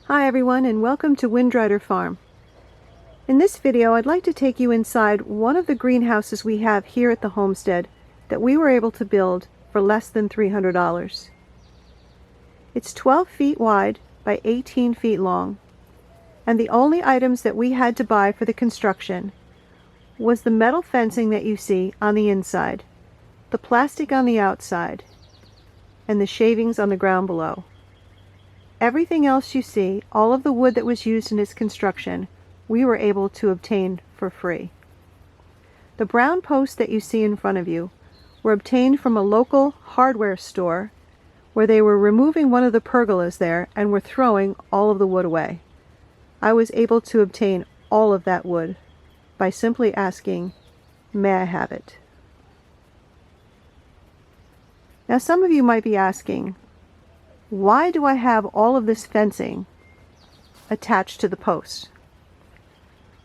Hi everyone, and welcome to Windrider Farm. In this video I'd like to take you inside one of the greenhouses we have here at the homestead that we were able to build for less than $300. It's 12 feet wide by 18 feet long, and the only items that we had to buy for the construction was the metal fencing that you see on the inside, the plastic on the outside, and the shavings on the ground below. Everything else you see, all of the wood that was used in its construction, we were able to obtain for free. The brown posts that you see in front of you were obtained from a local hardware store where they were removing one of the pergolas there and were throwing all of the wood away. I was able to obtain all of that wood by simply asking, "May I have it?" Now some of you might be asking, why do I have all of this fencing attached to the posts?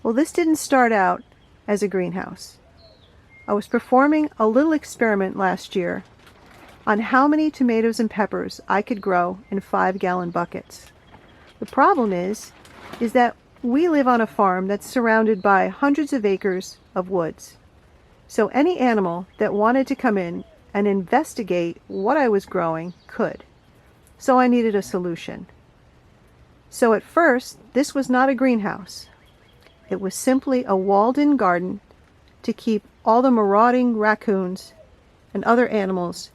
Well, this didn't start out as a greenhouse. I was performing a little experiment last year on how many tomatoes and peppers I could grow in 5-gallon buckets. The problem is that we live on a farm that's surrounded by hundreds of acres of woods. So any animal that wanted to come in and investigate what I was growing could. So I needed a solution. So at first, this was not a greenhouse. It was simply a walled-in garden to keep all the marauding raccoons and other animals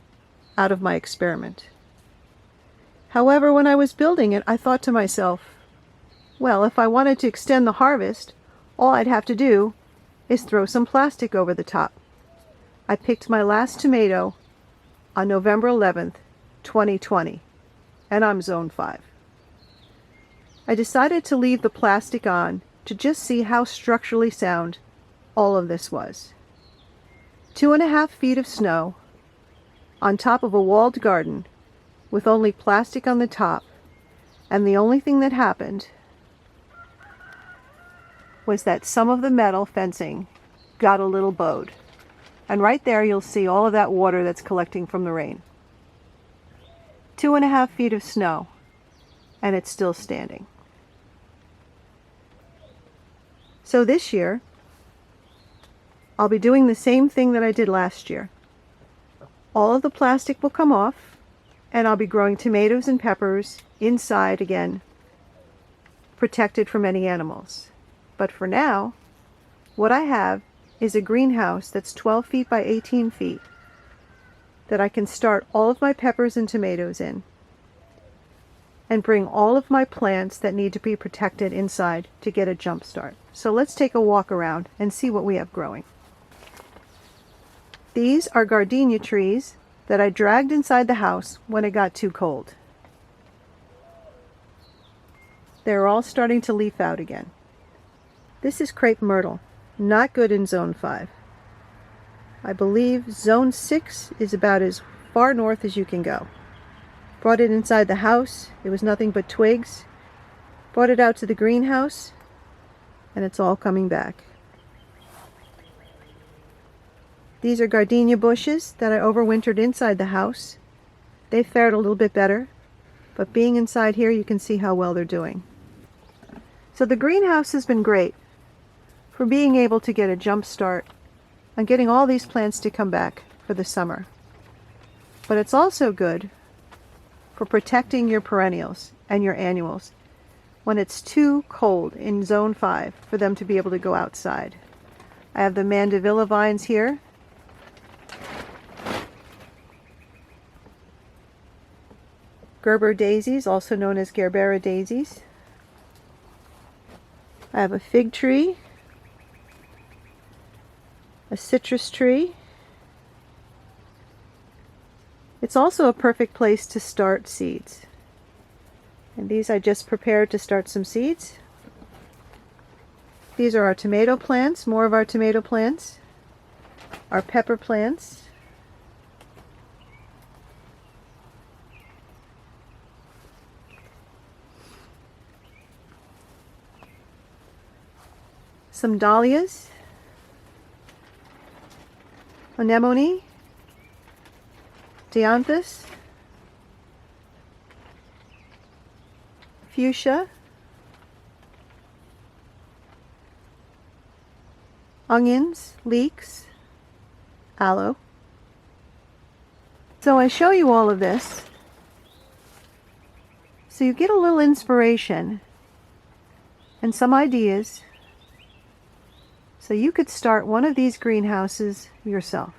out of my experiment. However, when I was building it, I thought to myself, well, if I wanted to extend the harvest, all I'd have to do is throw some plastic over the top. I picked my last tomato on November 11th, 2020. And I'm zone 5. I decided to leave the plastic on to just see how structurally sound all of this was. 2.5 feet of snow on top of a walled garden with only plastic on the top, and the only thing that happened was that some of the metal fencing got a little bowed. And right there you'll see all of that water that's collecting from the rain. 2.5 feet of snow, and it's still standing. So this year, I'll be doing the same thing that I did last year. All of the plastic will come off, and I'll be growing tomatoes and peppers inside again, protected from any animals. But for now, what I have is a greenhouse that's 12 feet by 18 feet. That I can start all of my peppers and tomatoes in and bring all of my plants that need to be protected inside to get a jump start. So let's take a walk around and see what we have growing. These are gardenia trees that I dragged inside the house when it got too cold. They're all starting to leaf out again. This is crepe myrtle, not good in zone 5. I believe zone 6 is about as far north as you can go. Brought it inside the house, it was nothing but twigs. Brought it out to the greenhouse, and it's all coming back. These are gardenia bushes that I overwintered inside the house. They fared a little bit better, but being inside here you can see how well they're doing. So the greenhouse has been great for being able to get a jump start on getting all these plants to come back for the summer. But it's also good for protecting your perennials and your annuals when it's too cold in zone 5 for them to be able to go outside. I have the mandevilla vines here. Gerber daisies, also known as Gerbera daisies. I have a fig tree, a citrus tree. It's also a perfect place to start seeds. And these I just prepared to start some seeds. These are our tomato plants, more of our tomato plants, our pepper plants, some dahlias, anemone, dianthus, fuchsia, onions, leeks, aloe. So I show you all of this so you get a little inspiration and some ideas so you could start one of these greenhouses yourself.